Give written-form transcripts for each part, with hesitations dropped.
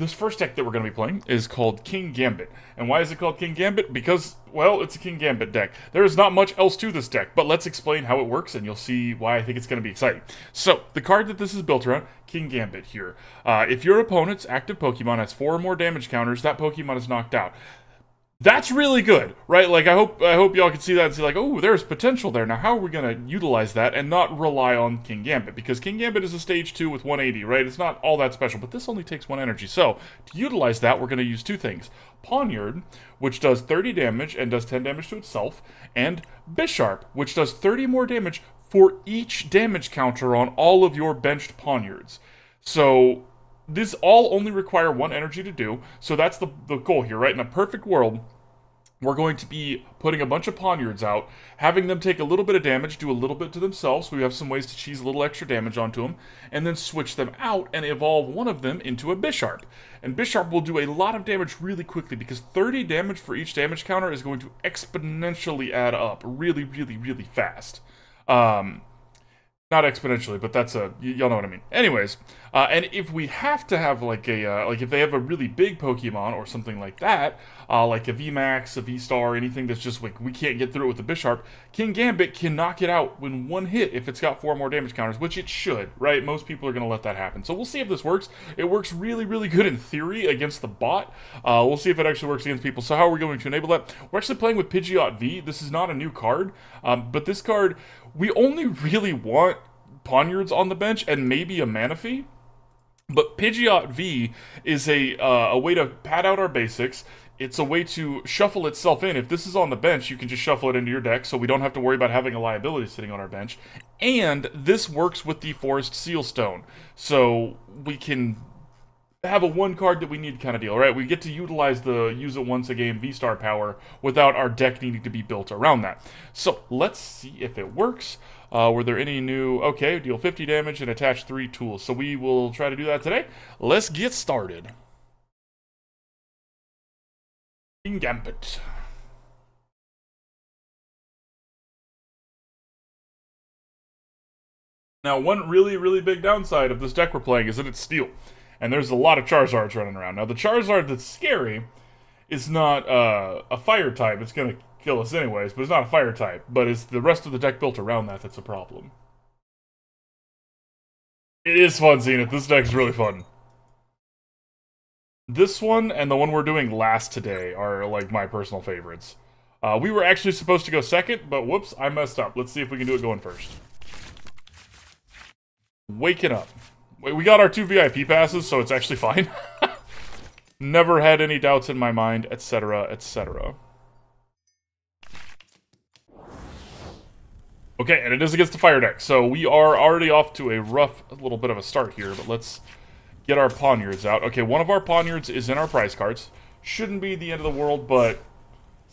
This first deck that we're going to be playing is called Kingambit. And why is it called Kingambit? Because, well, it's a Kingambit deck. There is not much else to this deck, but let's explain how it works, and you'll see why I think it's going to be exciting. So, the card that this is built around, Kingambit here. If your opponent's active Pokemon has 4 or more damage counters, that Pokemon is knocked out. That's really good, right? Like, I hope y'all can see that and see, like, oh, there's potential there. Now, how are we going to utilize that and not rely on Kingambit? Because Kingambit is a stage 2 with 180, right? It's not all that special, but this only takes 1 energy. So, to utilize that, we're going to use 2 things. Pawniard, which does 30 damage and does 10 damage to itself, and Bisharp, which does 30 more damage for each damage counter on all of your benched Pawniards. So, this all only require 1 energy to do, so that's the goal here, right? In a perfect world, we're going to be putting a bunch of Pawniards out, having them take a little bit of damage, do a little bit to themselves, so we have some ways to cheese a little extra damage onto them, and then switch them out and evolve one of them into a Bisharp. And Bisharp will do a lot of damage really quickly, because 30 damage for each damage counter is going to exponentially add up really, really, really fast. Not exponentially, but that's y'all know what I mean. Anyways, and if we have to have like a, like if they have a really big Pokemon or something like that, like a VMAX, a V-Star, anything that's just like, we can't get through it with the Bisharp, Kingambit can knock it out in 1 hit if it's got 4 more damage counters, which it should, right? Most people are going to let that happen. So we'll see if this works. It works really, really good in theory against the bot. We'll see if it actually works against people. So how are we going to enable that? We're actually playing with Pidgeot V. This is not a new card, but this card, we only really want Pawniards on the bench and maybe a Manaphy. But Pidgeot V is a way to pad out our basics. It's a way to shuffle itself in. If this is on the bench, you can just shuffle it into your deck, so we don't have to worry about having a liability sitting on our bench. And this works with the Forest Seal Stone, so we can have a 1 card that we need kind of deal, right? We get to utilize the use it once a game V-Star power without our deck needing to be built around that. So let's see if it works. Were there any new... Okay, deal 50 damage and attach 3 tools. So we will try to do that today. Let's get started. Kingambit. Now, one really, really big downside of this deck we're playing is that it's steel. And there's a lot of Charizards running around. Now, the Charizard that's scary is not a fire type. It's going to kill us anyways, but it's not a fire type. But it's the rest of the deck built around that that's a problem. It is fun seeing it. This deck is really fun. This one and the one we're doing last today are, like, my personal favorites. We were actually supposed to go second, but whoops, I messed up. Let's see if we can do it going first. Waking up. We got our 2 VIP passes, so it's actually fine. Never had any doubts in my mind, etc., etc. Okay, and it is against the fire deck, so we are already off to a rough little bit of a start here, but let's get our Pawniards out. Okay, one of our Pawniards is in our prize cards. Shouldn't be the end of the world, but...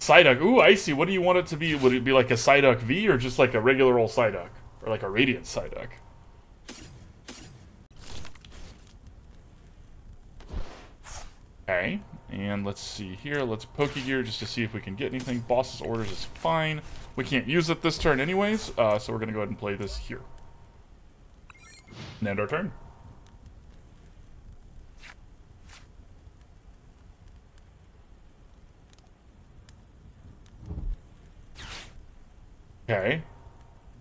Psyduck. Ooh, icy. What do you want it to be? Would it be like a Psyduck V, or just like a regular old Psyduck? Or like a Radiant Psyduck? Okay, and let's see here. Let's Pokégear just to see if we can get anything. Boss's orders is fine. We can't use it this turn anyways, so we're going to go ahead and play this here. And end our turn. Okay.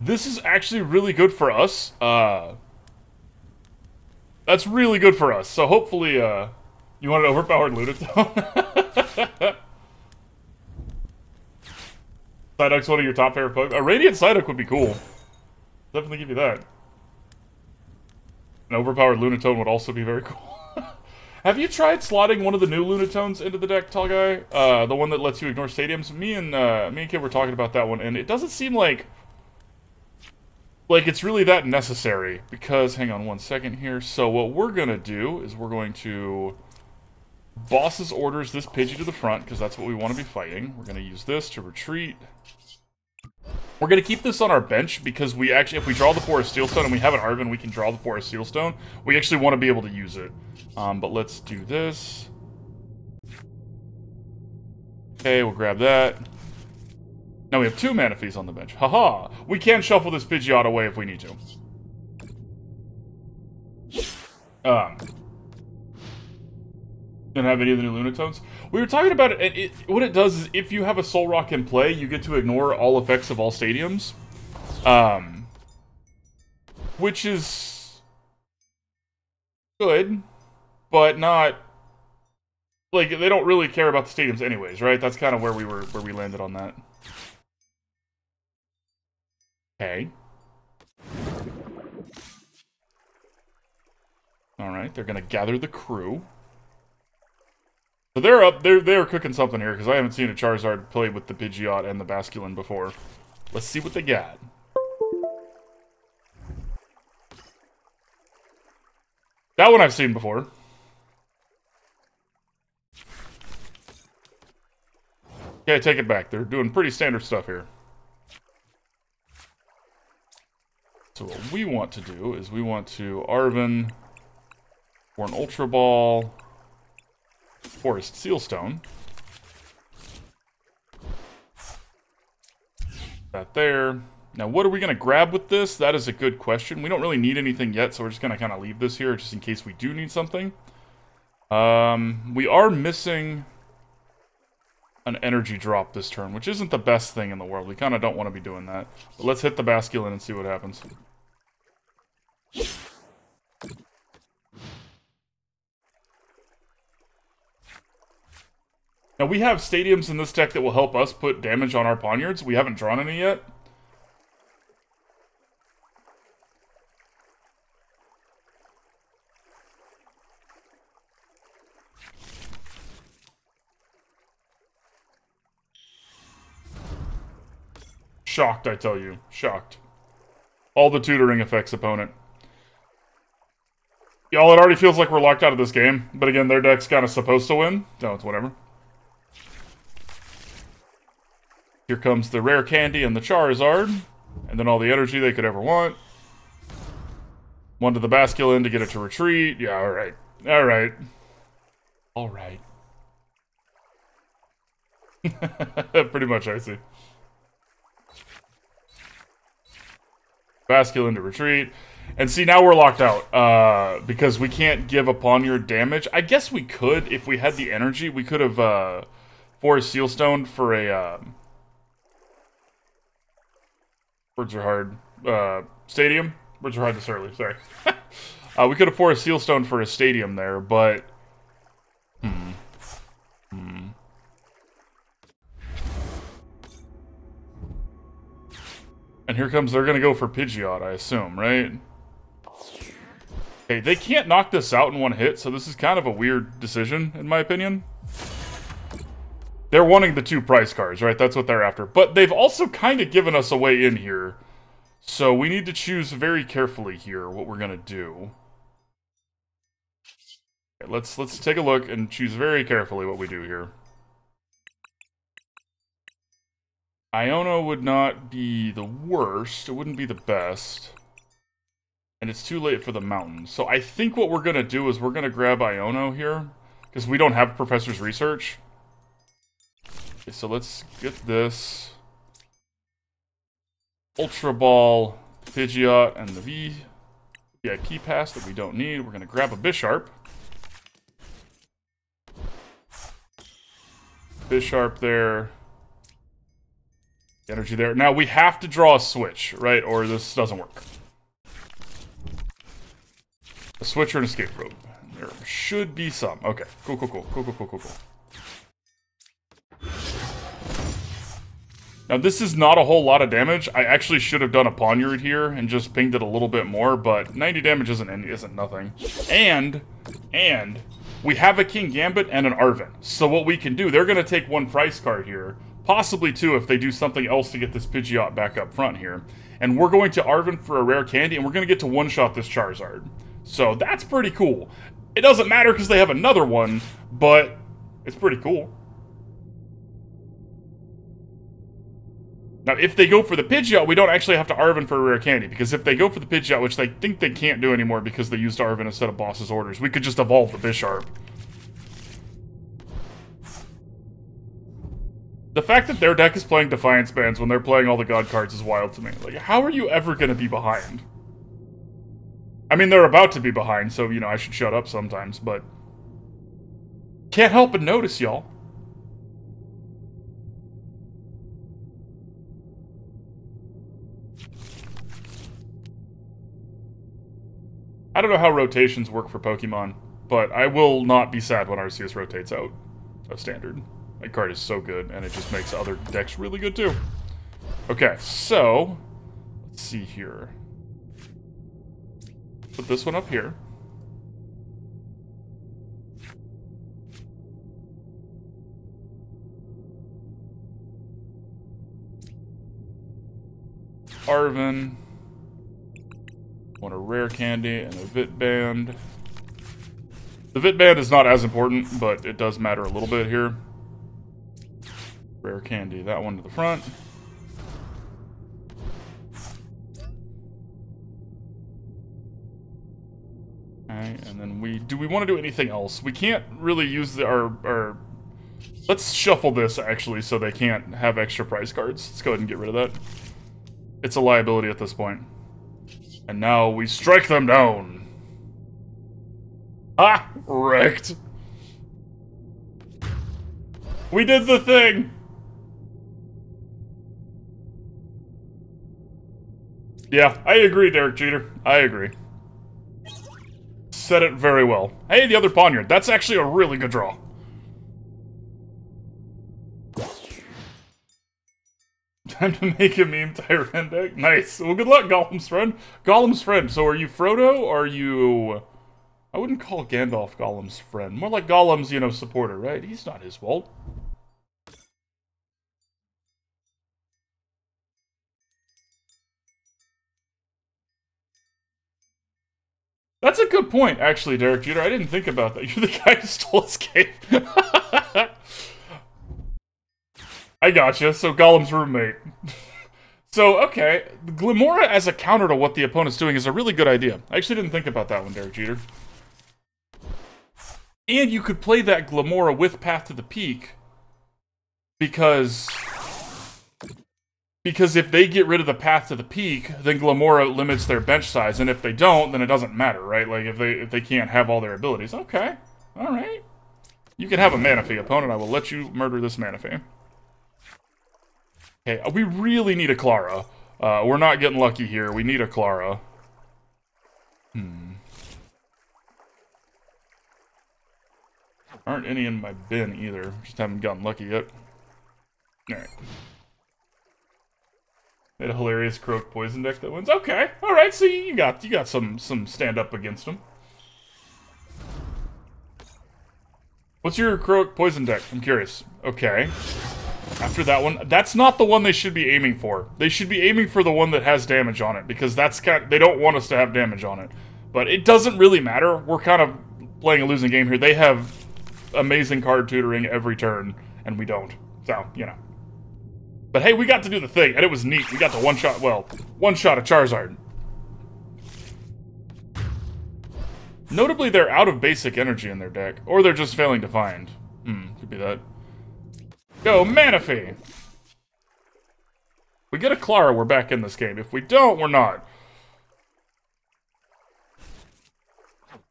This is actually really good for us. That's really good for us, so hopefully, you want an overpowered Lunatone? Psyduck's one of your top favorite Pokemon. A Radiant Psyduck would be cool. Definitely give you that. An overpowered Lunatone would also be very cool. Have you tried slotting one of the new Lunatones into the deck, tall guy? The one that lets you ignore stadiums? Me and Kid were talking about that one, and it doesn't seem like it's really that necessary. Because, hang on one second here. So what we're gonna do is we're going to... Boss's orders this Pidgey to the front, because that's what we want to be fighting. We're going to use this to retreat. We're going to keep this on our bench, because we actually, if we draw the Forest Steelstone and we have an Arven, we can draw the Forest Steelstone. We actually want to be able to use it. But let's do this. Okay, we'll grab that. Now we have 2 Manaphy's on the bench. Haha! We can shuffle this Pidgeot away if we need to. Didn't have any of the new Lunatones. We were talking about it, and what it does is if you have a Soul Rock in play, you get to ignore all effects of all stadiums. Which is good, but not... Like, they don't really care about the stadiums anyways, right? That's kind of where we landed on that. Okay. Alright, they're gonna gather the crew. So they're cooking something here, because I haven't seen a Charizard play with the Pidgeot and the Basculin before. Let's see what they got. That one I've seen before. Okay, take it back. They're doing pretty standard stuff here. So what we want to do is we want to Arven for an Ultra Ball, Forest Sealstone. That there. Now, what are we going to grab with this? That is a good question. We don't really need anything yet, so we're just going to kind of leave this here just in case we do need something. We are missing an energy drop this turn, which isn't the best thing in the world. We kind of don't want to be doing that. But let's hit the Basculin and see what happens. Now, we have stadiums in this deck that will help us put damage on our Pawniards. We haven't drawn any yet. Shocked, I tell you. Shocked. All the tutoring effects, opponent. Y'all, it already feels like we're locked out of this game. But again, their deck's kind of supposed to win. No, it's whatever. Here comes the Rare Candy and the Charizard. And then all the energy they could ever want. One to the Basculin to get it to retreat. Yeah, alright. Alright. Alright. Pretty much, I see. Basculin to retreat. And see, now we're locked out. Because we can't give a Pawniard damage. I guess we could, if we had the energy. We could have Forest Sealstone for a... Words are hard. Stadium? Words are hard this early, sorry. We could have Forest Sealstone for a stadium there, but... And here comes, they're gonna go for Pidgeot, I assume, right? Okay, they can't knock this out in one hit, so this is kind of a weird decision, in my opinion. They're wanting the 2 prize cards, right? That's what they're after. But they've also kind of given us a way in here. So we need to choose very carefully here what we're gonna do. Okay, let's take a look and choose very carefully what we do here. Iono would not be the worst. It wouldn't be the best. And it's too late for the mountain. So I think what we're going to do is we're going to grab Iono here. Because we don't have Professor's Research. Okay, so let's get this. Ultra Ball, Pidgeot, and the VIP Pass that we don't need. We're going to grab a Bisharp. Bisharp there. Energy there. Now, we have to draw a switch, right? Or this doesn't work. A switch or an escape rope. There should be some. Okay. Cool. Now, this is not a whole lot of damage. I actually should have done a Pawniard here and just pinged it a little bit more, but 90 damage isn't nothing. And we have a Kingambit and an Arven. So what we can do, they're going to take 1 prize card here. Possibly 2 if they do something else to get this Pidgeot back up front here. And we're going to Arven for a Rare Candy, and we're going to get to one-shot this Charizard. So that's pretty cool. It doesn't matter because they have another one, but it's pretty cool. Now, if they go for the Pidgeot, we don't actually have to Arven for a Rare Candy, because if they go for the Pidgeot, which they think they can't do anymore because they used Arven instead of Boss's Orders, we could just evolve the Bisharp. The fact that their deck is playing Defiance Bands when they're playing all the God cards is wild to me. Like, how are you ever going to be behind? I mean, they're about to be behind, so, you know, I should shut up sometimes, but... Can't help but notice, y'all. I don't know how rotations work for Pokemon, but I will not be sad when Arceus rotates out of Standard. That card is so good, and it just makes other decks really good too. Okay, so let's see here. Put this one up here. Arven. Want a Rare Candy and a Vit Band. The Vit Band is not as important, but it does matter a little bit here. Rare Candy, that one to the front. Okay, and then do we want to do anything else? We can't really use our let's shuffle this, actually, so they can't have extra prize cards. Let's go ahead and get rid of that. It's a liability at this point. And now we strike them down. Ah! Wrecked. We did the thing! Yeah, I agree, Derek Jeter. I agree. Said it very well. Hey, the other Pawniard. That's actually a really good draw. Time to make a meme Tyrant deck. Nice. Well, good luck, Gollum's friend. Gollum's friend. So are you Frodo, or are you... I wouldn't call Gandalf Gollum's friend. More like Gollum's, you know, supporter, right? He's not his fault. That's a good point, actually, Derek Jeter. I didn't think about that. You're the guy who stole his cape. I gotcha. So Gollum's roommate. So, okay. Glimora as a counter to what the opponent's doing is a really good idea. I actually didn't think about that one, Derek Jeter. And you could play that Glimora with Path to the Peak. Because if they get rid of the Path to the Peak, then Glimora limits their bench size. And if they don't, then it doesn't matter, right? Like, if they can't have all their abilities. Okay. Alright. You can have a Manaphy, opponent. I will let you murder this Manaphy. Okay, we really need a Klara. We're not getting lucky here. We need a Klara. Aren't any in my bin either. Just haven't gotten lucky yet. Alright. Made a hilarious Croak Poison deck that wins. Okay, alright, so you got some stand up against him. What's your Croak Poison deck? I'm curious. Okay. After that one, that's not the one they should be aiming for. They should be aiming for the one that has damage on it, because that's they don't want us to have damage on it. But it doesn't really matter. We're kind of playing a losing game here. They have amazing card tutoring every turn, and we don't. So, you know. But hey, we got to do the thing, and it was neat. We got to one-shot a Charizard. Notably, they're out of basic energy in their deck, or they're just failing to find. Could be that. Go, Manaphy! We get a Klara, we're back in this game. If we don't, we're not.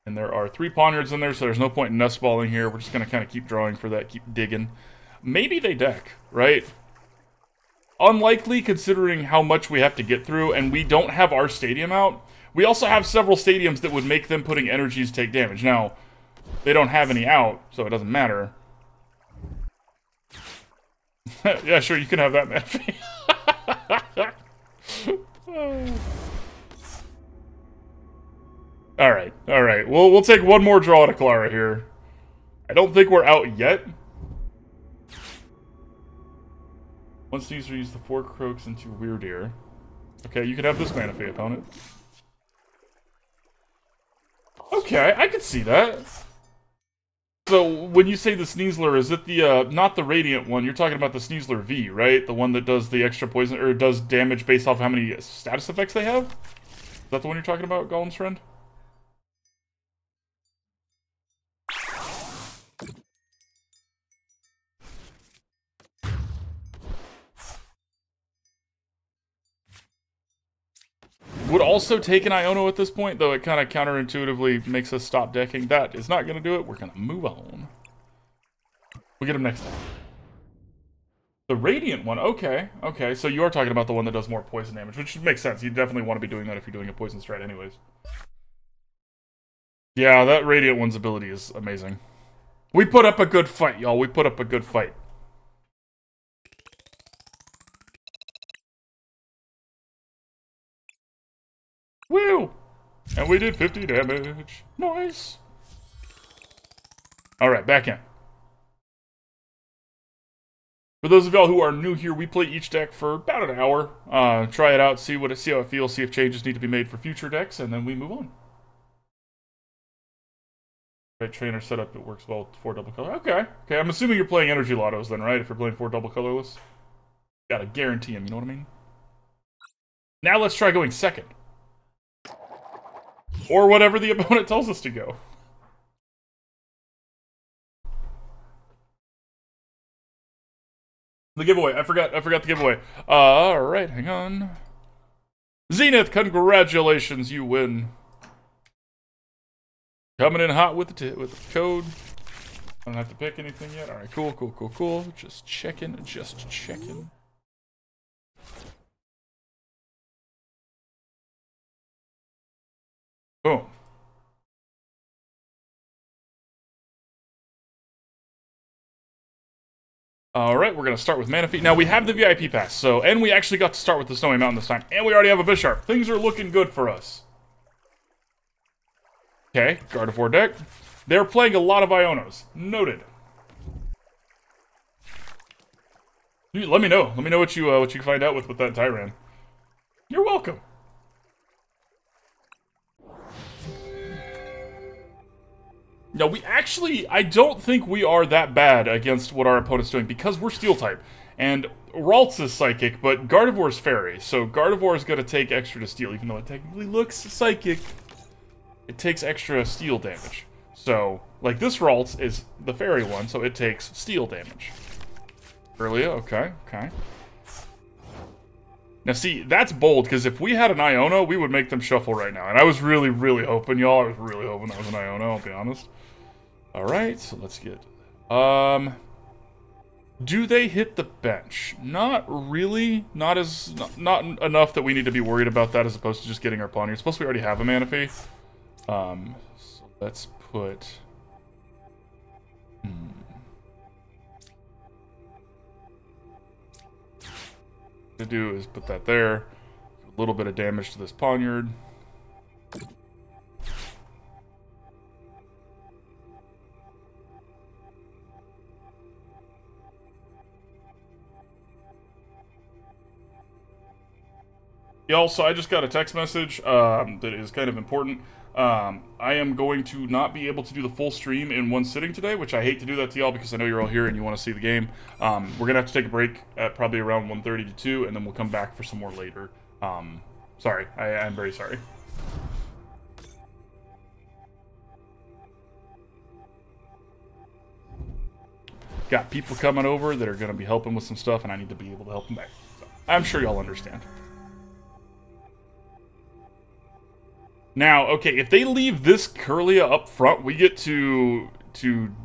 And there are 3 Pawniards in there, so there's no point in Nest Balling here. We're just going to kind of keep drawing for that, keep digging. Maybe they deck, right? Unlikely, considering how much we have to get through, and we don't have our stadium out. We also have several stadiums that would make them putting energies take damage. Now, they don't have any out, so it doesn't matter. Yeah, sure, you can have that, Manaphy. Alright. We'll take one more draw at a Klara here. I don't think we're out yet. Once these use the 4 Croaks into Weirdeer. Okay, you can have this Manaphy, opponent. Okay, I could see that. So, when you say the Sneasler, is it the, not the Radiant one, you're talking about the Sneasler V, right? The one that does the extra poison, or does damage based off how many status effects they have? Is that the one you're talking about, Golem's friend? Would also take an Iono at this point, though it kind of counterintuitively makes us stop decking. That is not going to do it. We're going to move on. We'll get him next time. The Radiant one, okay. Okay, so you are talking about the one that does more poison damage, which makes sense. You definitely want to be doing that if you're doing a poison strat anyways. Yeah, that Radiant one's ability is amazing. We put up a good fight, y'all. We put up a good fight. Woo! And we did 50 damage. Nice. Alright, back in. For those of y'all who are new here, we play each deck for about an hour. Try it out, see how it feels, see if changes need to be made for future decks, and then we move on. Right, trainer setup, it works well with 4 double color. Okay, I'm assuming you're playing energy lottos then, right? If you're playing 4 double colorless. Gotta guarantee them, you know what I mean? Now let's try going second. Or whatever the opponent tells us to go. The giveaway. I forgot the giveaway. Alright, hang on. Zenith, congratulations, you win. Coming in hot with the code. I don't have to pick anything yet. Alright, cool. Just checking. Boom. Alright, we're going to start with Manaphy. Now, we have the VIP Pass, and we actually got to start with the Snowy Mountain this time, and we already have a Bisharp. Things are looking good for us. Okay, Gardevoir deck. They're playing a lot of Ionos. Noted. Let me know. Let me know what you find out with that Tyran. You're welcome. No, I don't think we are that bad against what our opponent's doing, because we're Steel-type. And Ralts is Psychic, but Gardevoir's Fairy. So Gardevoir is going to take extra to Steel, even though it technically looks Psychic. It takes extra Steel damage. So, like, this Ralts is the Fairy one, so it takes Steel damage. Earlier, okay. Now, see, that's bold, because if we had an Iono, we would make them shuffle right now. And I was really, really hoping, y'all. I was really hoping that was an Iono, I'll be honest. Alright, so let's get... do they hit the bench? Not really. Not enough that we need to be worried about that as opposed to just getting our Pawniard. Plus, we already have a Manaphy. So let's put... to do is put that there. A little bit of damage to this Pawniard. Also, I just got a text message that is kind of important. I am going to not be able to do the full stream in one sitting today, which I hate to do that to y'all because I know you're all here and you want to see the game. We're going to have to take a break at probably around 1:30 to 2, and then we'll come back for some more later. Sorry. I'm very sorry. Got people coming over that are going to be helping with some stuff, and I need to be able to help them back. So, I'm sure y'all understand. Now, okay, if they leave this Kirlia up front, we get to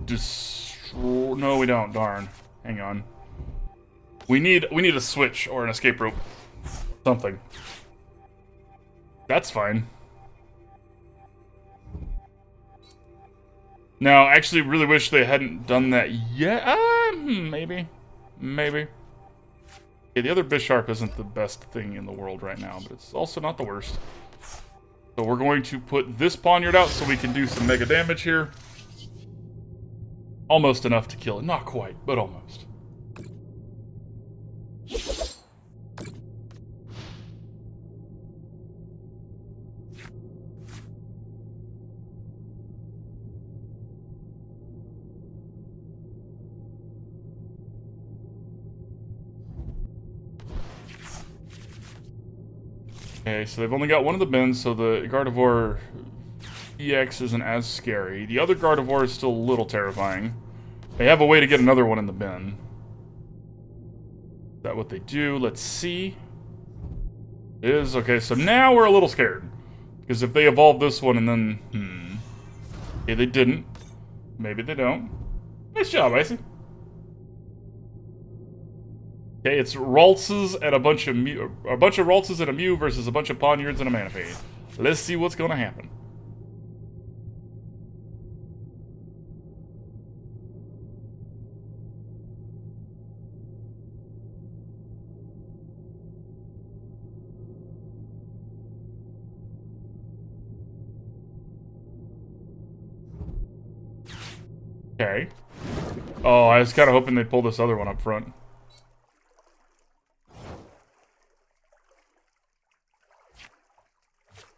destroy... No, we don't. Darn. Hang on. We need a switch or an escape rope. Something. That's fine. Now, I actually really wish they hadn't done that yet. Maybe. Okay, the other Bisharp isn't the best thing in the world right now, but it's also not the worst. So we're going to put this Pawniard out so we can do some mega damage here. Almost enough to kill it. Not quite, but almost. Okay, so they've only got one of the bins, so the Gardevoir EX isn't as scary. The other Gardevoir is still a little terrifying. They have a way to get another one in the bin. Is that what they do? Let's see. It is. Okay, so now we're a little scared. Because if they evolve this one and then... Okay, they didn't. Maybe they don't. Nice job, Icy. Okay, it's Raltzes and a bunch of Raltzes and a Mew versus a bunch of Pawniards and a Manaphy. Let's see what's gonna happen. Okay. Oh, I was kind of hoping they'd pull this other one up front.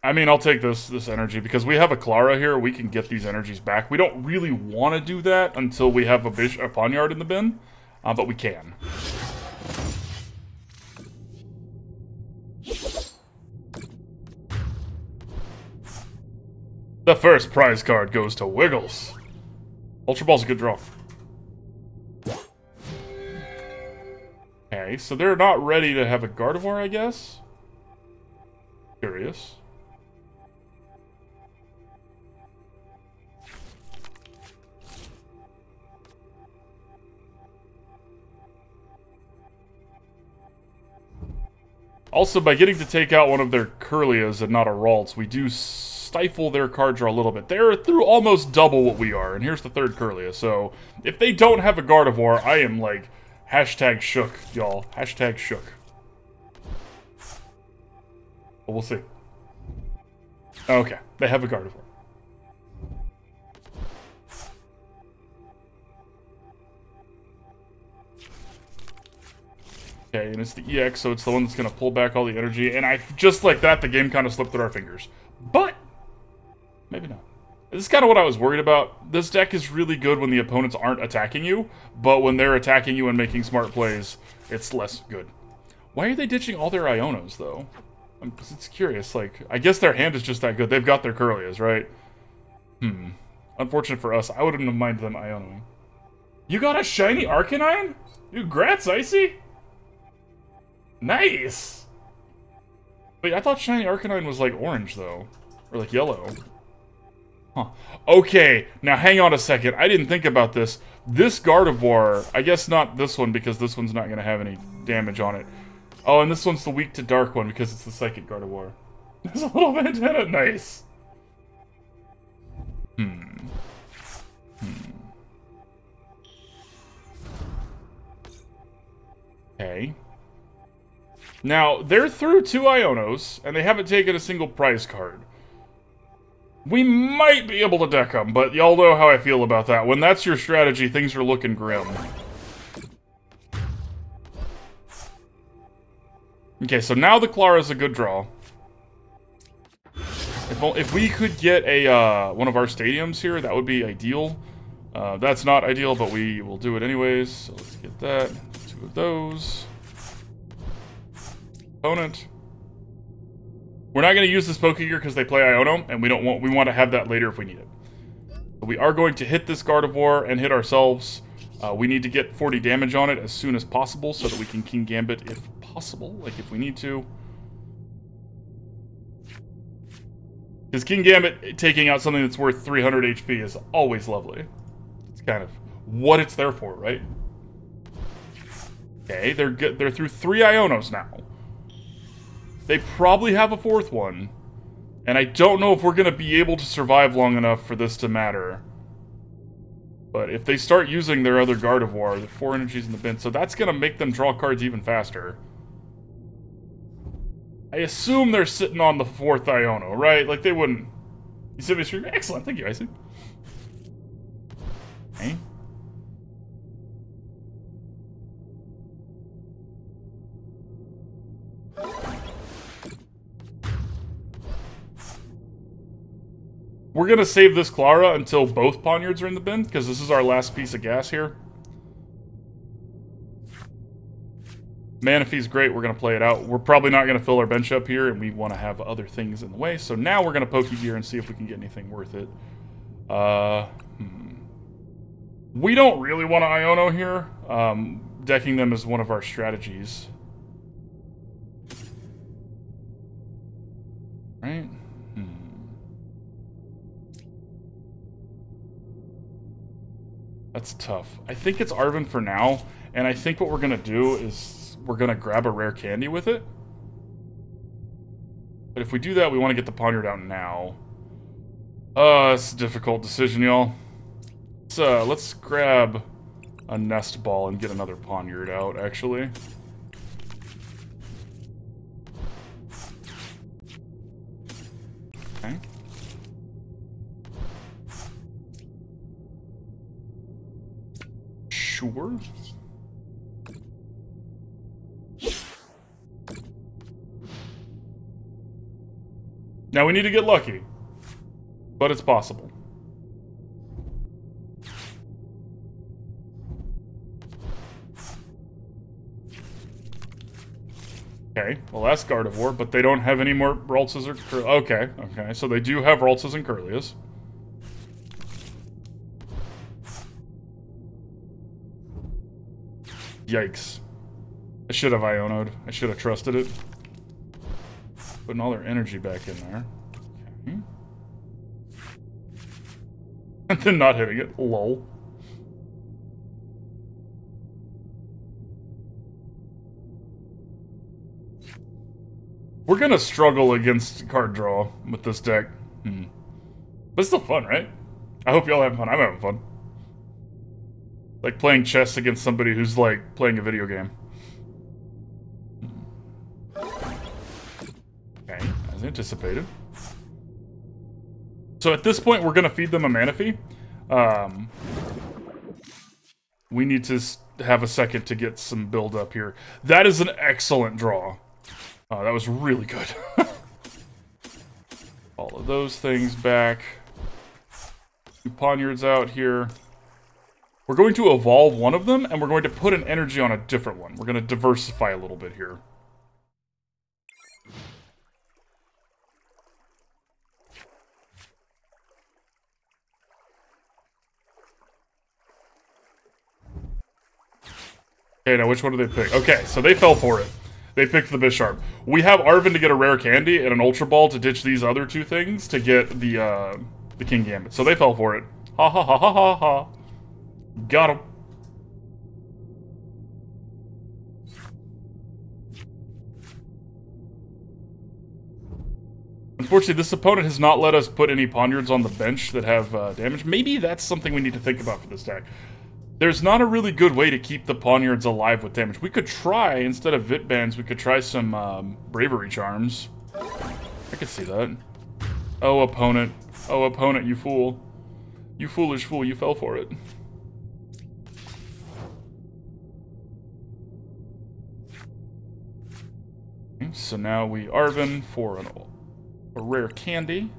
I mean, I'll take this energy, because we have a Klara here, we can get these energies back. We don't really want to do that until we have a Pawniard in the bin, but we can. The first prize card goes to Wiggles. Ultra Ball's a good draw. Okay, so they're not ready to have a Gardevoir, I guess? Curious. Also, by getting to take out one of their Kirlias and not a Ralts, we do stifle their card draw a little bit. They're through almost double what we are, and here's the third Kirlia. So, if they don't have a Gardevoir, I am like, hashtag shook, y'all. Hashtag shook. But we'll see. Okay, they have a Gardevoir. Okay, and it's the EX, so it's the one that's going to pull back all the energy. And just like that, the game kind of slipped through our fingers. But, maybe not. This is kind of what I was worried about. This deck is really good when the opponents aren't attacking you, but when they're attacking you and making smart plays, it's less good. Why are they ditching all their Ionos, though? It's curious. Like, I guess their hand is just that good. They've got their Kirlias, right? Unfortunate for us. I wouldn't have minded them Ionoing. You got a shiny Arcanine? Congrats, Icy! Nice! Wait, I thought shiny Arcanine was like orange, though. Or like yellow. Huh. Okay, now hang on a second. I didn't think about this. This Gardevoir, I guess not this one, because this one's not going to have any damage on it. Oh, and this one's the weak to dark one, because it's the Psychic Gardevoir. There's a little bandana. Nice. Okay. Now, they're through 2 Ionos, and they haven't taken a single prize card. We might be able to deck them, but y'all know how I feel about that. When that's your strategy, things are looking grim. Okay, so now the Klara is a good draw. If we could get a one of our stadiums here, that would be ideal. That's not ideal, but we will do it anyways. So let's get that. 2 of those. Opponent. We're not going to use this Pokégear because they play Iono, and we want to have that later if we need it. But we are going to hit this Gardevoir and hit ourselves. We need to get 40 damage on it as soon as possible so that we can Kingambit if possible, like if we need to. Because Kingambit taking out something that's worth 300 HP is always lovely. It's kind of what it's there for, right? Okay, they're through 3 Ionos now. They probably have a 4th one. And I don't know if we're going to be able to survive long enough for this to matter. But if they start using their other Gardevoir, the 4 energies in the bin, so that's going to make them draw cards even faster. I assume they're sitting on the 4th Iono, right? Like, they wouldn't... You said me, excellent, thank you, Icy. Okay. We're going to save this Klara until both Pawniards are in the bin, because this is our last piece of gas here. Manaphy's great, we're going to play it out. We're probably not going to fill our bench up here, and we want to have other things in the way. So now we're going to Pokégear and see if we can get anything worth it. We don't really want to Iono here. Decking them is one of our strategies. Right? That's tough. I think it's Arven for now, and I think what we're going to do is we're going to grab a rare candy with it. But if we do that, we want to get the Pawniard out now. It's a difficult decision, y'all. Let's grab a Nest Ball and get another Pawniard out, actually. Okay. Sure. Now we need to get lucky, but it's possible. Okay, well that's Gardevoir, but they don't have any more Raltsas or okay, so they do have Raltsas and Curlias. Yikes. I should have Iono'd. I should have trusted it. Putting all their energy back in there. Okay. And then not hitting it. Lol. We're gonna struggle against card draw with this deck. But it's still fun, right? I hope y'all having fun. I'm having fun. Like playing chess against somebody who's like playing a video game. Okay, as anticipated. So at this point, we're gonna feed them a Manaphy. We need to have a second to get some build up here. That is an excellent draw. Oh, that was really good. All of those things back. Two Pawniards out here. We're going to evolve one of them, and we're going to put an energy on a different one. We're going to diversify a little bit here. Okay, now which one do they pick? Okay, so they fell for it. They picked the Bisharp. We have Arven to get a Rare Candy and an Ultra Ball to ditch these other two things to get the Kingambit. So they fell for it. Ha ha ha ha ha ha. Got him. Unfortunately, this opponent has not let us put any Pawniards on the bench that have damage. Maybe that's something we need to think about for this deck. There's not a really good way to keep the Pawniards alive with damage. We could try, instead of Vit Bands, we could try some Bravery Charms. I could see that. Oh, opponent. Oh, opponent, you fool. You foolish fool, you fell for it. Okay, so now we Arven for a Rare Candy.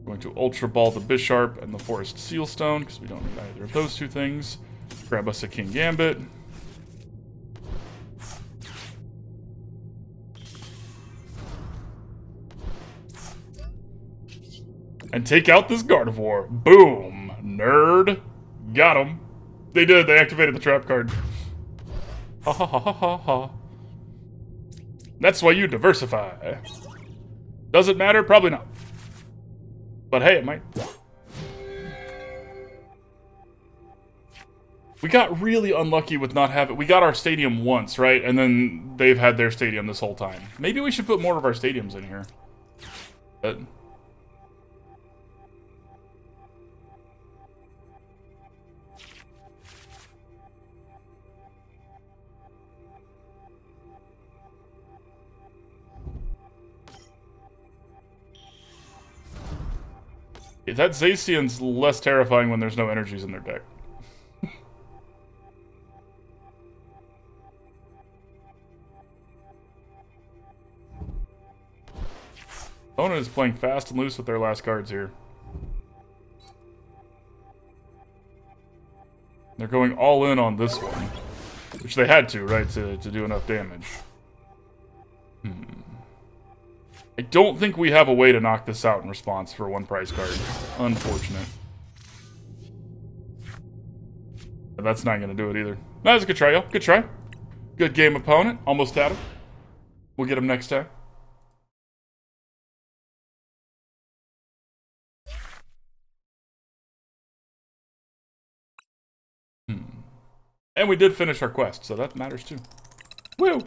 Going to Ultra Ball the Bisharp and the Forest Sealstone, because we don't need either of those two things. Grab us a Kingambit. And take out this Gardevoir. Boom! Nerd. Got him. They did. They activated the trap card. Ha ha ha ha ha ha. That's why you diversify. Does it matter? Probably not. But hey, it might. We got really unlucky with not having... We got our stadium once, right? And then they've had their stadium this whole time. Maybe we should put more of our stadiums in here. But... that Zacian's less terrifying when there's no energies in their deck. Opponent is playing fast and loose with their last cards here. They're going all in on this one. Which they had to, right, to do enough damage. I don't think we have a way to knock this out in response for one prize card. Unfortunate. But that's not going to do it either. That was a good try, y'all. Good try. Good game, opponent. Almost had him. We'll get him next time. And we did finish our quest, so that matters too. Woo!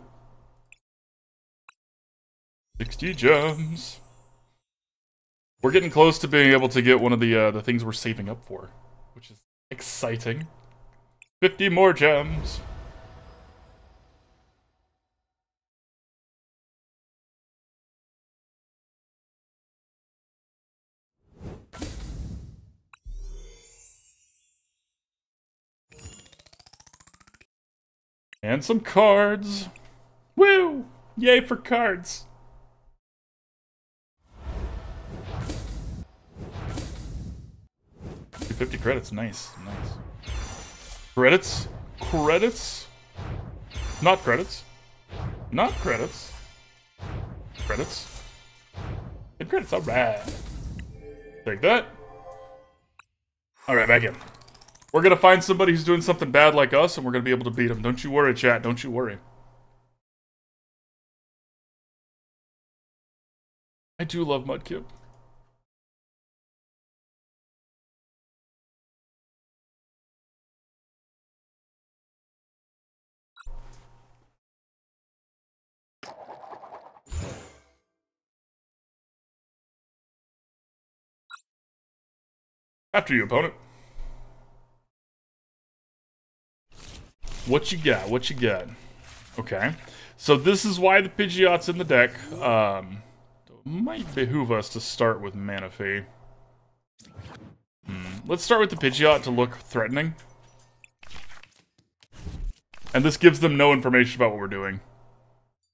60 gems. We're getting close to being able to get one of the things we're saving up for, which is exciting. 50 more gems. And some cards. Woo! Yay for cards. $250 credits, nice, nice. Credits? Credits? Not credits. Not credits. Credits. And credits, alright. Take that. Alright, back in. We're gonna find somebody who's doing something bad like us, and we're gonna be able to beat them. Don't you worry, chat. Don't you worry. I do love Mudkip. After you, opponent. What you got? What you got? Okay. So this is why the Pidgeot's in the deck. Might behoove us to start with Manaphy. Let's start with the Pidgeot to look threatening. And this gives them no information about what we're doing.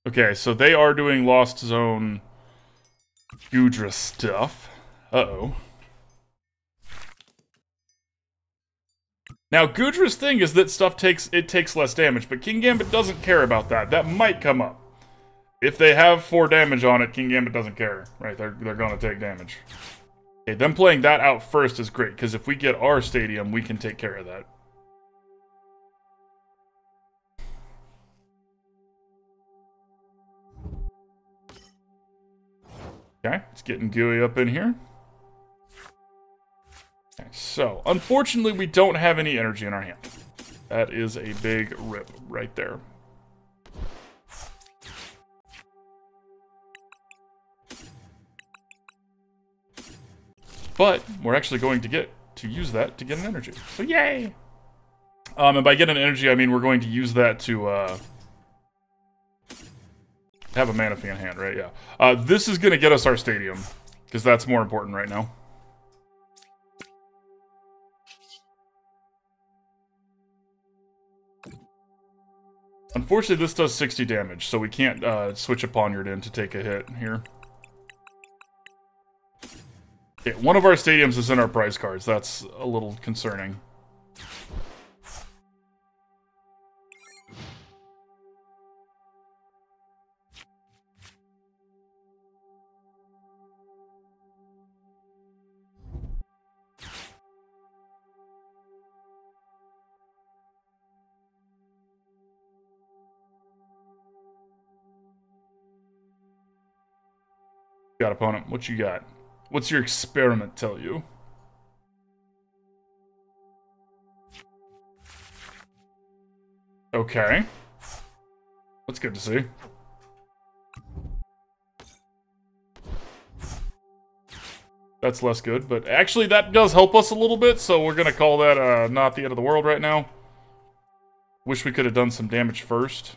Okay, so they are doing Lost Zone Gudra stuff. Uh-oh. Now, Gudra's thing is that stuff takes less damage, but Kingambit doesn't care about that. That might come up. If they have 4 damage on it, Kingambit doesn't care. Right, they're gonna take damage. Okay, them playing that out first is great, because if we get our stadium, we can take care of that. Okay, it's getting gooey up in here. Okay, so, unfortunately, we don't have any energy in our hand. That is a big rip right there. But we're actually going to use that to get an energy. So yay! And by getting energy, I mean we're going to use that to have a Manaphy in hand, right? Yeah. This is going to get us our stadium, because that's more important right now. Unfortunately, this does 60 damage, so we can't switch a Pawniard in to take a hit here. Okay, one of our stadiums is in our prize cards. That's a little concerning. Got opponent. What you got? What's your experiment tell you? Okay. That's good to see. That's less good, but actually that does help us a little bit, so we're gonna call that not the end of the world right now. Wish we could have done some damage first.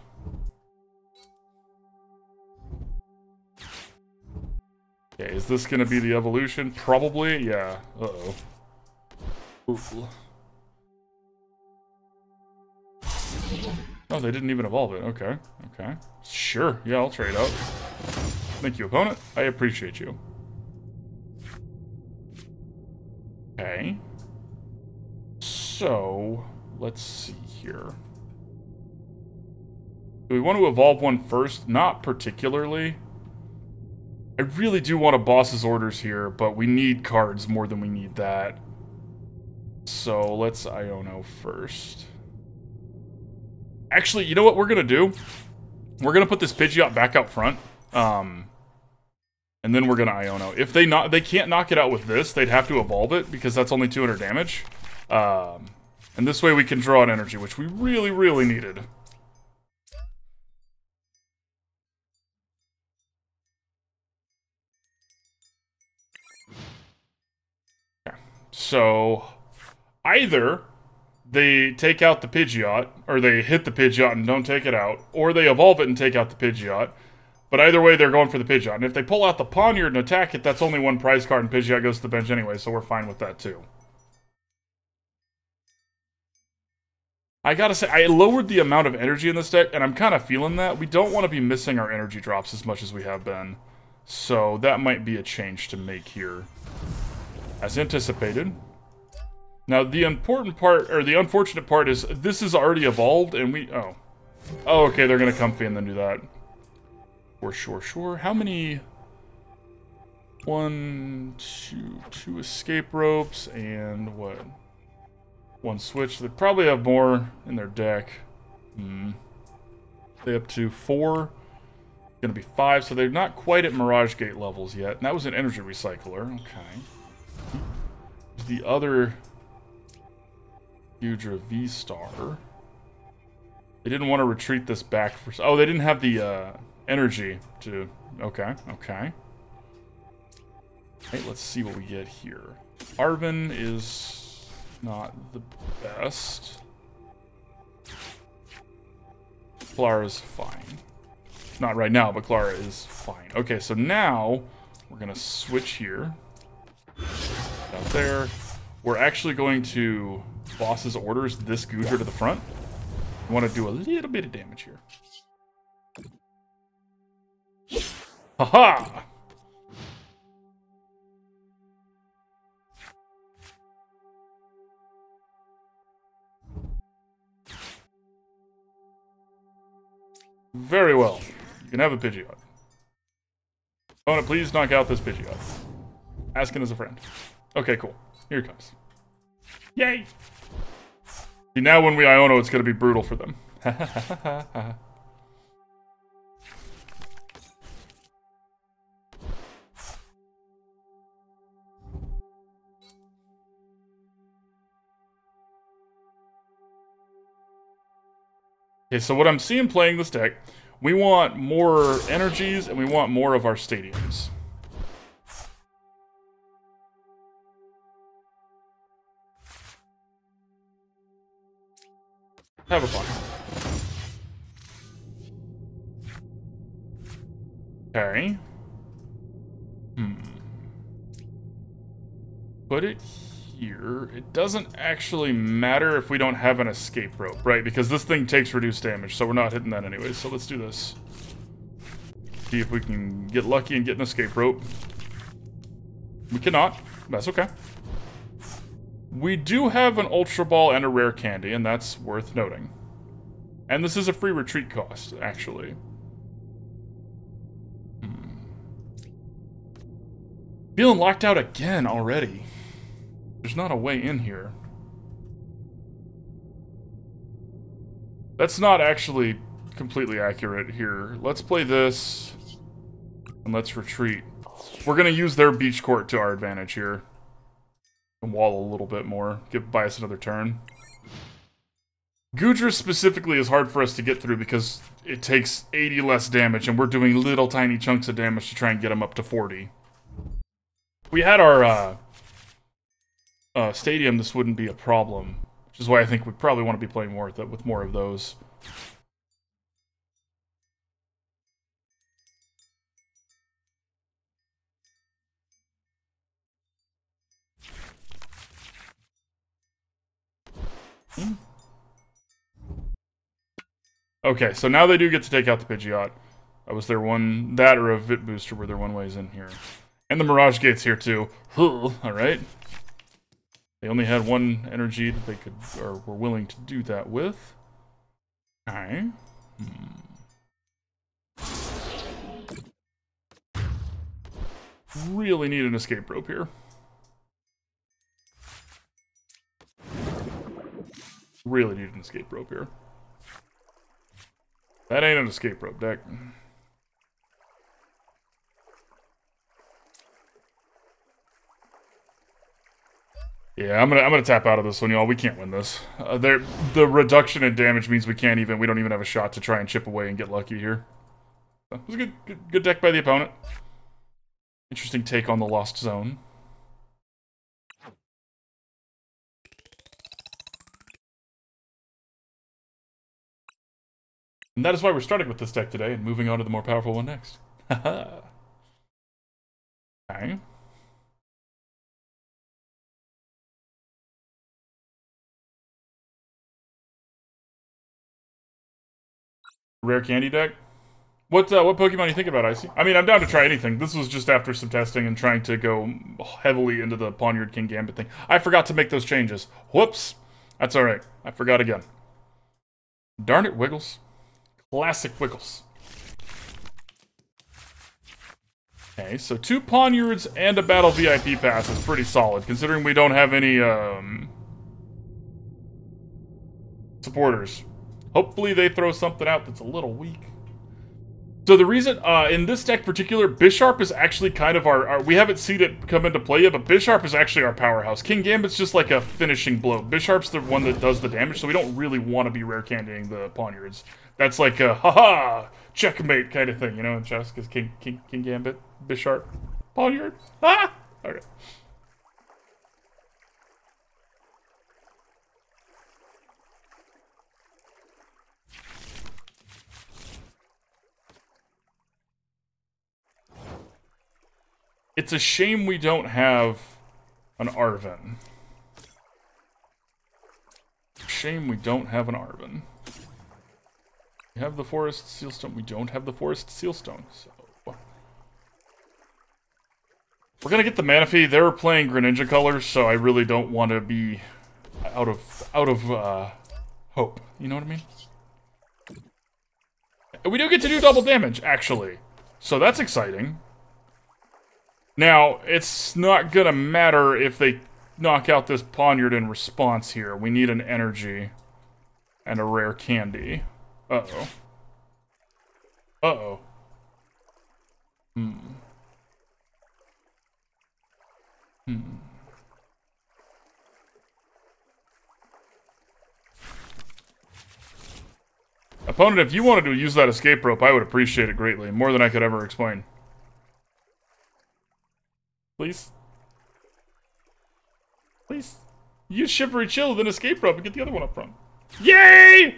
Okay, is this gonna be the evolution? Probably, yeah. Uh-oh. Ooh. Oh, they didn't even evolve it. Okay, okay. Sure, yeah, I'll trade out. Thank you, opponent. I appreciate you. Okay. So, let's see here. Do we want to evolve one first? Not particularly. I really do want a boss's orders here, but we need cards more than we need that. So, let's Iono first. Actually, you know what we're gonna do? We're gonna put this Pidgeot back out front. And then we're gonna Iono. If they can't knock it out with this, they'd have to evolve it, because that's only 200 damage. And this way we can draw an energy, which we really, really needed. Okay. So, either they take out the Pidgeot, or they hit the Pidgeot and don't take it out, or they evolve it and take out the Pidgeot. But either way, they're going for the Pidgeot. And if they pull out the Pawniard and attack it, that's only one prize card, and Pidgeot goes to the bench anyway, so we're fine with that too. I gotta say, I lowered the amount of energy in this deck, and I'm kind of feeling that. We don't want to be missing our energy drops as much as we have been. So that might be a change to make here. As anticipated. Now, the important part, or the unfortunate part is, this is already evolved, and we... Oh. Oh, okay, they're gonna comfy and then do that. Sure. How many... two escape ropes, and what? One switch. They probably have more in their deck. They up to 4. Gonna be 5, so they're not quite at Mirage Gate levels yet. And that was an energy recycler. Okay. The other Hydra V-Star. They didn't want to retreat this back for... Oh, they didn't have the energy to... Okay. Okay, let's see what we get here. Arven is... not the best. Klara's fine. Not right now, but Klara is fine. Okay, so now we're gonna switch here. Out there. We're actually going to boss's orders this Goodra to the front. We want to do a little bit of damage here. Haha! Very well. You can have a Pidgeot. Opponent, please knock out this Pidgeot. Asking as a friend. Okay, cool. Here it comes. Yay! See, now when we Iono, it's going to be brutal for them. Okay, so what I'm seeing playing this deck, we want more energies and we want more of our stadiums. Have a fun. Okay. Put it here. It doesn't actually matter if we don't have an escape rope, right? Because this thing takes reduced damage, so we're not hitting that anyway. So let's do this. See if we can get lucky and get an escape rope. We cannot. That's okay. We do have an Ultra Ball and a Rare Candy, and that's worth noting. And this is a free retreat cost, actually. Feeling locked out again already. There's not a way in here. That's not actually completely accurate here. Let's play this, and let's retreat. We're going to use their beach court to our advantage here. And wall a little bit more. Buy us another turn. Goodra specifically is hard for us to get through because it takes 80 less damage, and we're doing little tiny chunks of damage to try and get them up to 40. If we had our stadium, this wouldn't be a problem, which is why I think we probably want to be playing more with more of those. Okay, so now they do get to take out the Pidgeot. That was their one... That or a Vit Booster were their one ways in here. And the Mirage Gate's here too. Alright. They only had one energy that they could... or were willing to do that with. Okay. Really need an escape rope here. Really need an escape rope here. That ain't an escape rope deck. Yeah, I'm gonna tap out of this one, y'all. We can't win this. The reduction in damage means we don't even have a shot to try and chip away and get lucky here. So, it was a good deck by the opponent. Interesting take on the Lost Zone. And that is why we're starting with this deck today and moving on to the more powerful one next. Haha. Okay. Rare Candy deck? What Pokemon are you thinking about, Icy? I mean, I'm down to try anything. This was just after some testing and trying to go heavily into the Pawniard Kingambit thing. I forgot to make those changes. Whoops. That's alright. I forgot again. Darn it, Wiggles. Classic Wiggles. Okay, so 2 Pawniards and a Battle VIP Pass is pretty solid, considering we don't have any, supporters. Hopefully they throw something out that's a little weak. So the reason, in this deck particular, Bisharp is actually kind of our... We haven't seen it come into play yet, but Bisharp is actually our powerhouse. Kingambit's just like a finishing blow. Bisharp's the one that does the damage, so we don't really want to be rare candying the Pawniards. That's like a, haha, checkmate kind of thing, you know, in chess, because Kingambit, Bisharp, Pawniard, ah! Okay. It's a shame we don't have an Arven. Shame we don't have an Arven. We have the Forest Sealstone. We don't have the Forest Sealstone, so... We're gonna get the Manaphy. They're playing Greninja colors, so I really don't want to be out of hope. You know what I mean? We do get to do double damage, actually. So that's exciting. Now, it's not gonna matter if they knock out this Pawniard in response here. We need an energy and a rare candy. Uh-oh. Uh-oh. Opponent, if you wanted to use that escape rope, I would appreciate it greatly. More than I could ever explain. Please? Please? Use Shivery Chill, then escape rope, and get the other one up front. Yay!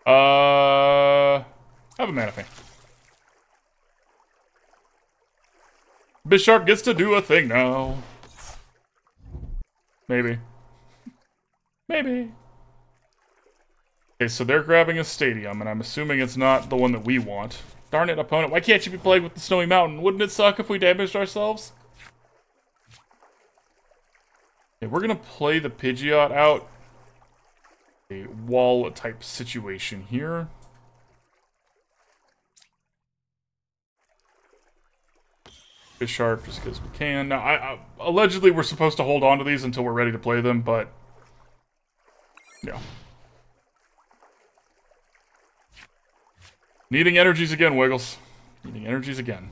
Have a Manaphy. Bisharp gets to do a thing now. Maybe. Maybe. Okay, so they're grabbing a stadium, and I'm assuming it's not the one that we want. Darn it, opponent. Why can't you be playing with the Snowy Mountain? Wouldn't it suck if we damaged ourselves? Okay, we're gonna play the Pidgeot out. A wall type situation here. Bisharp, just because we can. Now, allegedly we're supposed to hold on to these until we're ready to play them, but... yeah. Needing energies again, Wiggles. Needing energies again.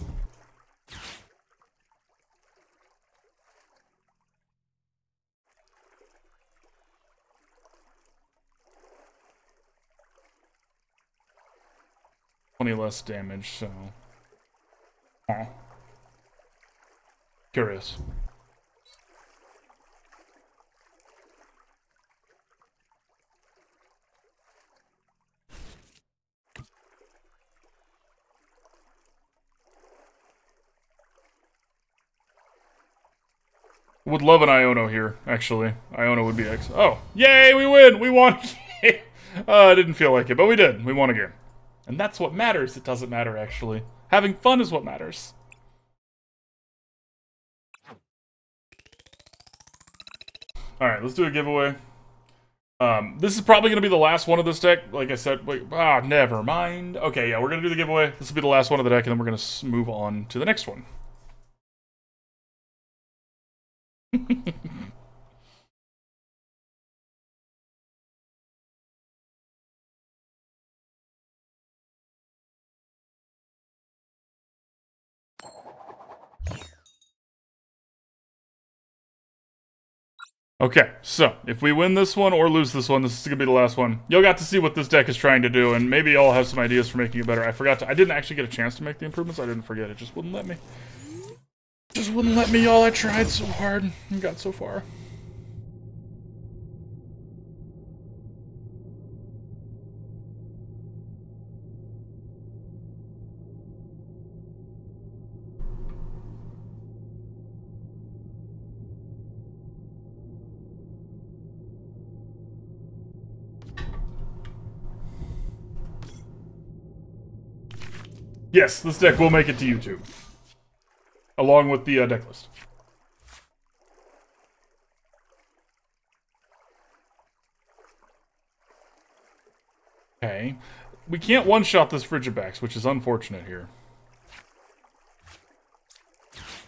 Plenty less damage, so... oh. Curious. Would love an Iono here, actually. Iono would be excellent. Oh, yay, we win! We won! I didn't feel like it, but we did. We won a game. And that's what matters. It doesn't matter, actually. Having fun is what matters. Alright, let's do a giveaway. This is probably going to be the last one of this deck. Like I said, wait, never mind. Okay, yeah, we're going to do the giveaway. This will be the last one of the deck, and then we're going to move on to the next one. Okay, so if we win this one or lose this one, this is gonna be the last one. Y'all got to see what this deck is trying to do, and maybe y'all have some ideas for making it better. I didn't actually get a chance to make the improvements. I didn't forget. It just wouldn't let me. Just wouldn't let me, y'all. I tried so hard and got so far. Yes, this deck will make it to YouTube. Along with the deck list. Okay. We can't one-shot this Frigibax, which is unfortunate here.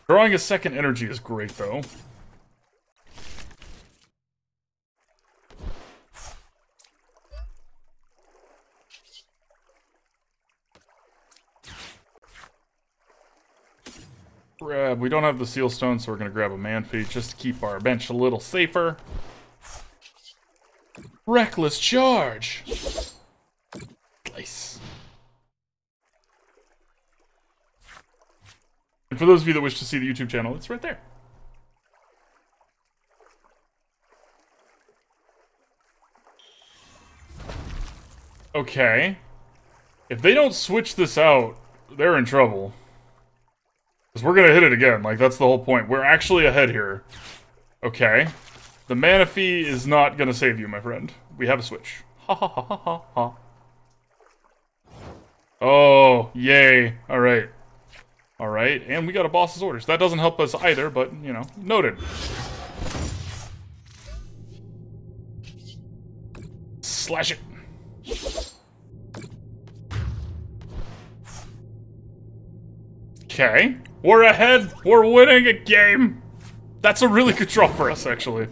Drawing a second energy is great, though. We don't have the Seal Stone, so we're going to grab a Manaphy just to keep our bench a little safer. Reckless Charge! Nice. And for those of you that wish to see the YouTube channel, it's right there. Okay. If they don't switch this out, they're in trouble. Because we're going to hit it again. Like, that's the whole point. We're actually ahead here. Okay. The Manaphy is not going to save you, my friend. We have a switch. Ha ha ha ha ha ha. Oh, yay. Alright. Alright, and we got a boss's orders. That doesn't help us either, but, you know, noted. Slash it. Okay. We're ahead. We're winning a game. That's a really good draw for us, actually.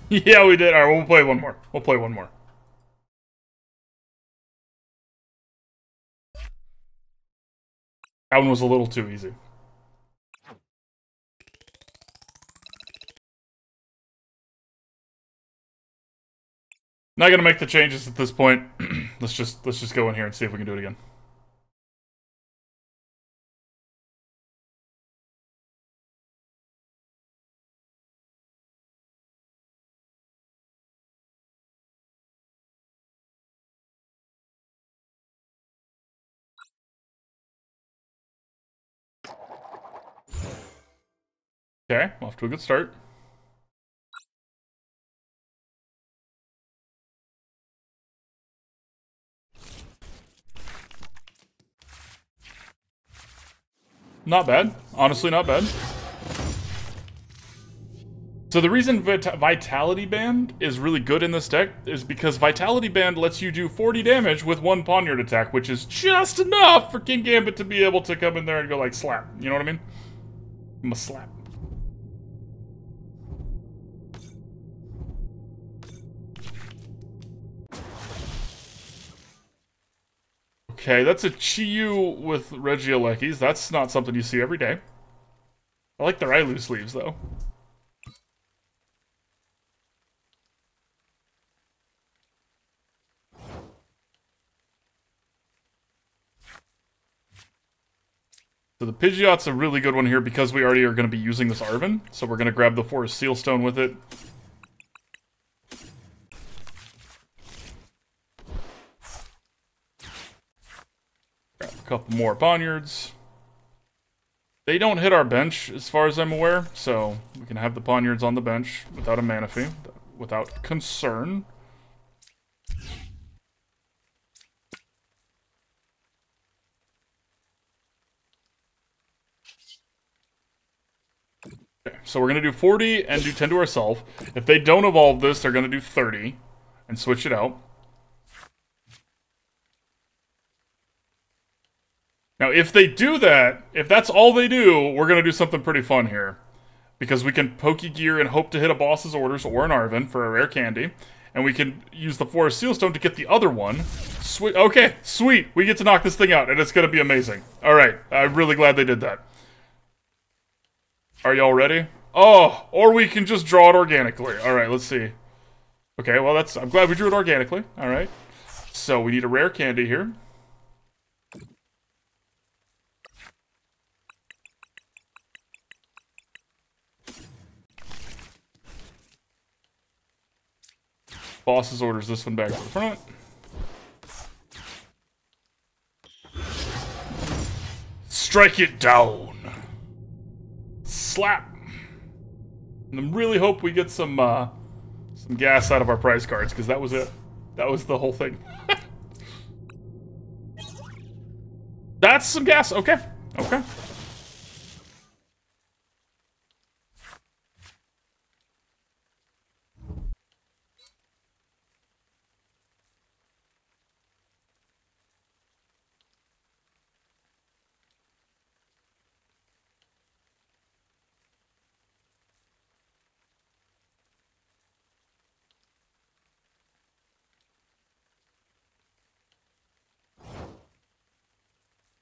Yeah, we did. Alright, we'll play one more. We'll play one more. That one was a little too easy. Not gonna make the changes at this point. let's just go in here and see if we can do it again. Okay, off to a good start. Not bad. Honestly, not bad. So the reason Vitality Band is really good in this deck is because Vitality Band lets you do 40 damage with one Pawniard attack, which is just enough for Kingambit to be able to come in there and go like slap. You know what I mean? I'm a slap. Okay, that's a Chiyu with Regielekis. That's not something you see every day. I like the Railu sleeves, though. So the Pidgeot's a really good one here because we already are going to be using this Arven. So we're going to grab the Forest Seal Stone with it. Grab a couple more Pawniards. They don't hit our bench, as far as I'm aware, so we can have the Pawniards on the bench without a Manaphy, without concern. Okay, so we're going to do 40 and do 10 to ourselves. If they don't evolve this, they're going to do 30 and switch it out. Now, if they do that, if that's all they do, we're going to do something pretty fun here. Because we can Pokégear and hope to hit a boss's orders or an Arven for a Rare Candy. and we can use the Forest Seal Stone to get the other one. Sweet. Okay, sweet. We get to knock this thing out, and it's going to be amazing. All right, I'm really glad they did that. Are y'all ready? Oh, or we can just draw it organically. All right, let's see. Okay, well, I'm glad we drew it organically. All right. So we need a rare candy here. Boss's orders this one back to the front. Strike it down. Slap. And I really hope we get some gas out of our prize cards, because that was it. That was the whole thing. That's some gas. Okay. Okay.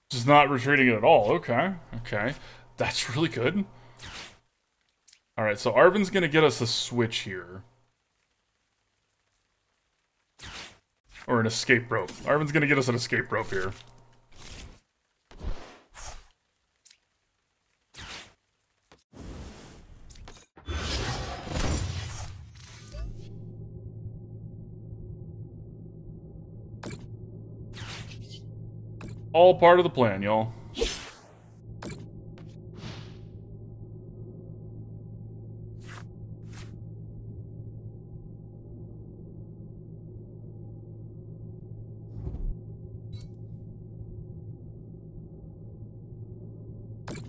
Just not retreating it at all. Okay. Okay. That's really good. Alright, so Arven's gonna get us a switch here. Or an escape rope. Arven's gonna get us an escape rope here. All part of the plan, y'all.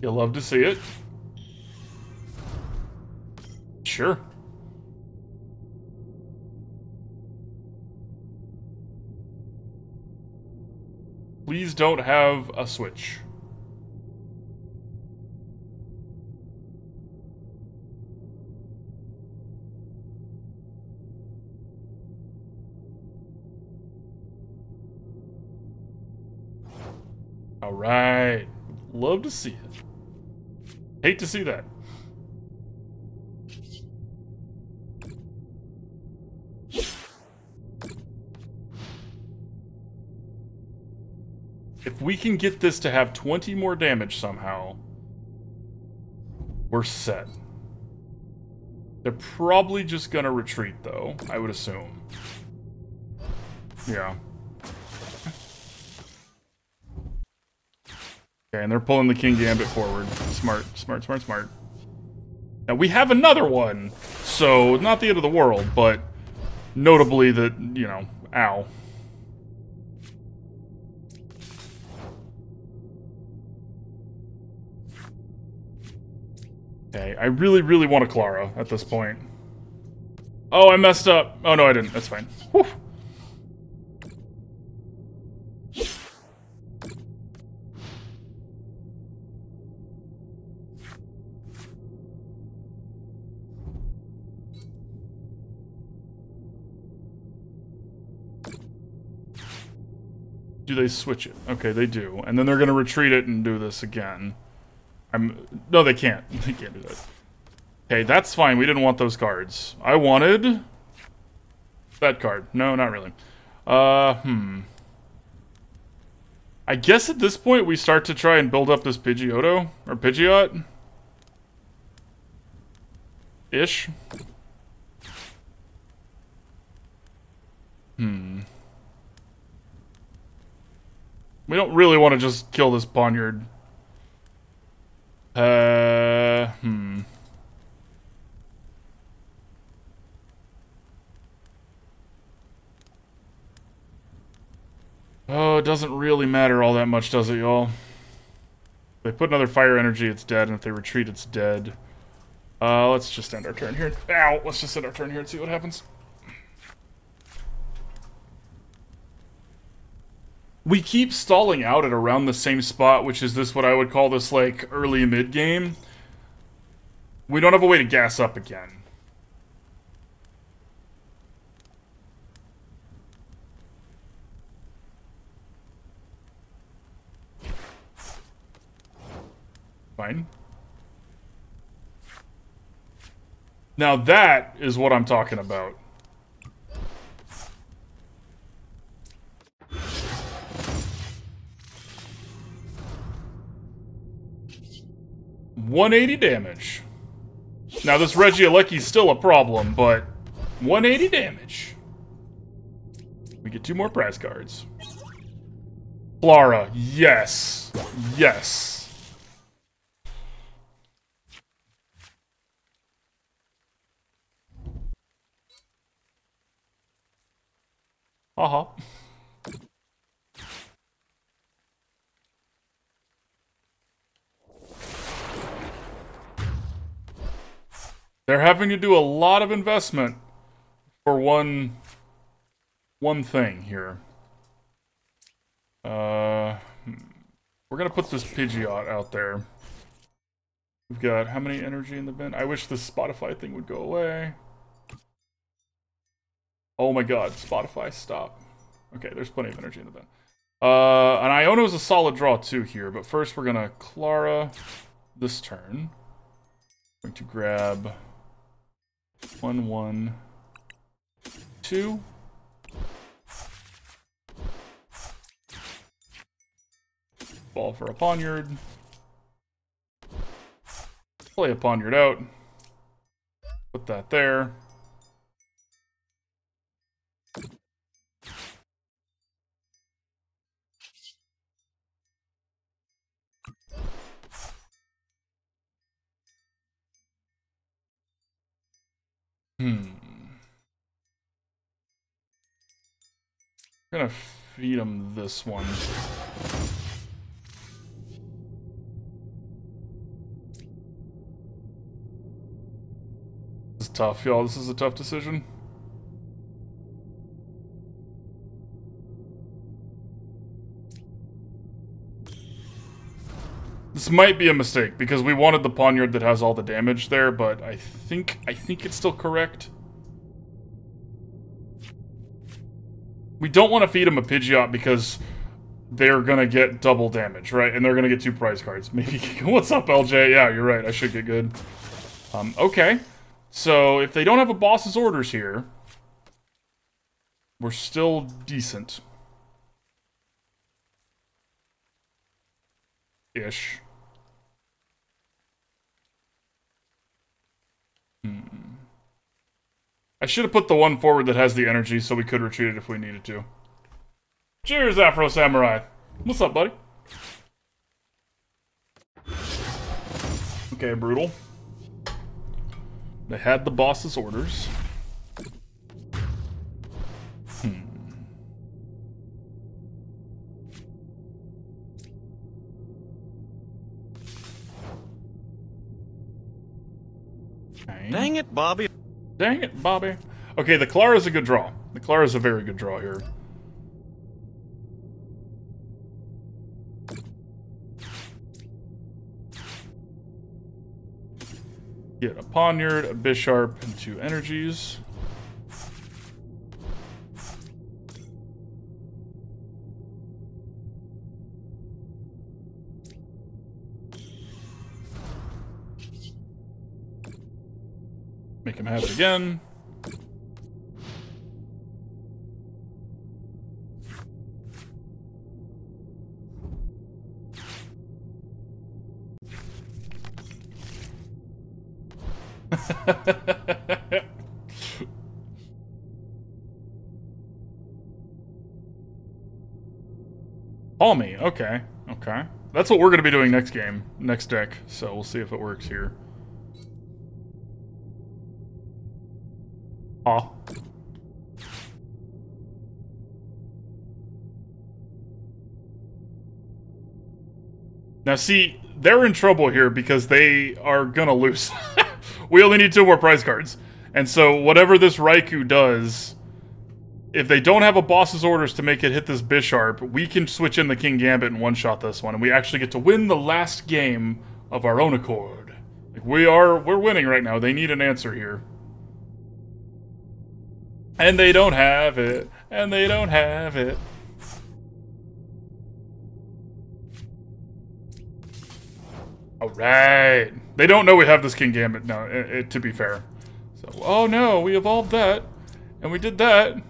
You'll love to see it. Sure. Please don't have a switch. All right. Love to see it. Hate to see that. If we can get this to have 20 more damage somehow, we're set. They're probably just gonna retreat, though, I would assume. Yeah. Okay, and they're pulling the Kingambit forward. Smart, smart, smart, smart. Now, we have another one, so not the end of the world, but notably that, you know, ow. Okay, I really, really want a Klara at this point. Oh, I messed up. Oh, no, I didn't. That's fine. Whew. Do they switch it? Okay, they do. And then they're going to retreat it and do this again. No, they can't. They can't do that. Okay, that's fine. We didn't want those cards. I wanted that card. No, not really. I guess at this point we start to try and build up this Pidgeotto or Pidgeot ish. We don't really want to just kill this Pawniard. Oh, it doesn't really matter all that much, does it, y'all? If they put another fire energy, it's dead, and if they retreat, it's dead. Let's just end our turn here. Ow! Let's just end our turn here and see what happens. We keep stalling out at around the same spot, which is this, what I would call this, like, early mid-game. We don't have a way to gas up again. Fine. Now that is what I'm talking about. $180 damage. Now this Reggie-Alecki's still a problem, but 180 damage. We get 2 more prize cards. Klara, yes. Yes. Uh-huh. They're having to do a lot of investment for one thing here. We're gonna put this Pidgeot out there. We've got how many energy in the bin? I wish this Spotify thing would go away. Oh my god, Spotify, stop. Okay, there's plenty of energy in the bin. And Iono is a solid draw too here, but first we're gonna Klara this turn. Going to grab 1, 1, 2. Ball for a Pawniard. Play a Pawniard out. Put that there. I'm gonna feed him this one. This is tough, y'all. This is a tough decision. This might be a mistake, because we wanted the Pawniard that has all the damage there, but I think it's still correct. We don't want to feed him a Pidgeot because they're gonna get double damage, right? And they're gonna get 2 prize cards. Maybe. What's up, LJ? Yeah, you're right. I should get good. Okay. So, if they don't have a boss's orders here, we're still decent. Ish. I should have put the one forward that has the energy so we could retreat it if we needed to. Cheers, Afro Samurai. What's up, buddy? Okay, brutal. They had the boss's orders. Okay. Dang it, Bobby. Dang it, Bobby. Okay, the Klara's a good draw. The Klara's a very good draw here. Get a Pawniard, a Bisharp, and 2 energies. Make him have it again. Call me. Okay. Okay. That's what we're going to be doing next game. Next deck. So we'll see if it works here. Aw. Now see, they're in trouble here because they are gonna lose. We only need 2 more prize cards. And so whatever this Raikou does, if they don't have a boss's orders to make it hit this Bisharp, we can switch in the Kingambit and one-shot this one. And we actually get to win the last game of our own accord. Like we're winning right now. They need an answer here. And they don't have it. And they don't have it. Alright. They don't know we have this Kingambit now, to be fair. So, oh no, we evolved that. And we did that.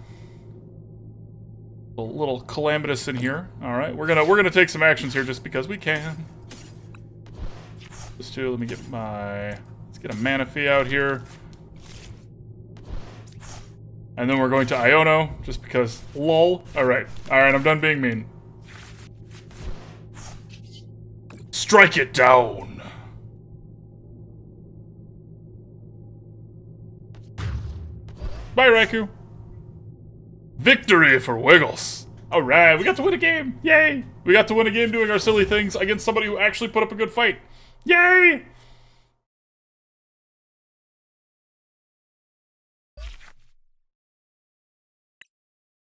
A little Calamitous in here. Alright, we're gonna take some actions here just because we can. Let's get let's get a Manaphy out here. And then we're going to Iono, just because lol. Alright, I'm done being mean. Strike it down! Bye, Raikou! Victory for Wiggles! Alright, we got to win a game! Yay! We got to win a game doing our silly things against somebody who actually put up a good fight. Yay!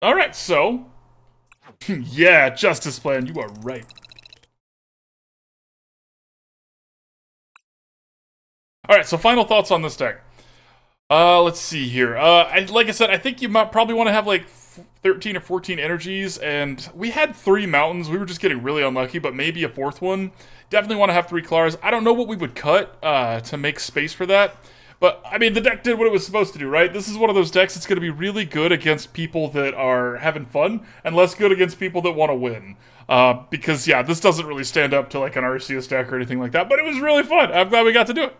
Alright, so... yeah, Justice Plan, you are right. Alright, so final thoughts on this deck. Let's see here. Like I said, I think you might probably want to have like 13 or 14 energies, and we had 3 mountains. We were just getting really unlucky, but maybe a 4th one. Definitely want to have 3 Klaras. I don't know what we would cut to make space for that. But, I mean, the deck did what it was supposed to do, right? This is one of those decks that's going to be really good against people that are having fun, and less good against people that want to win. Because, yeah, this doesn't really stand up to, like, an Arceus deck or anything like that, but it was really fun. I'm glad we got to do it.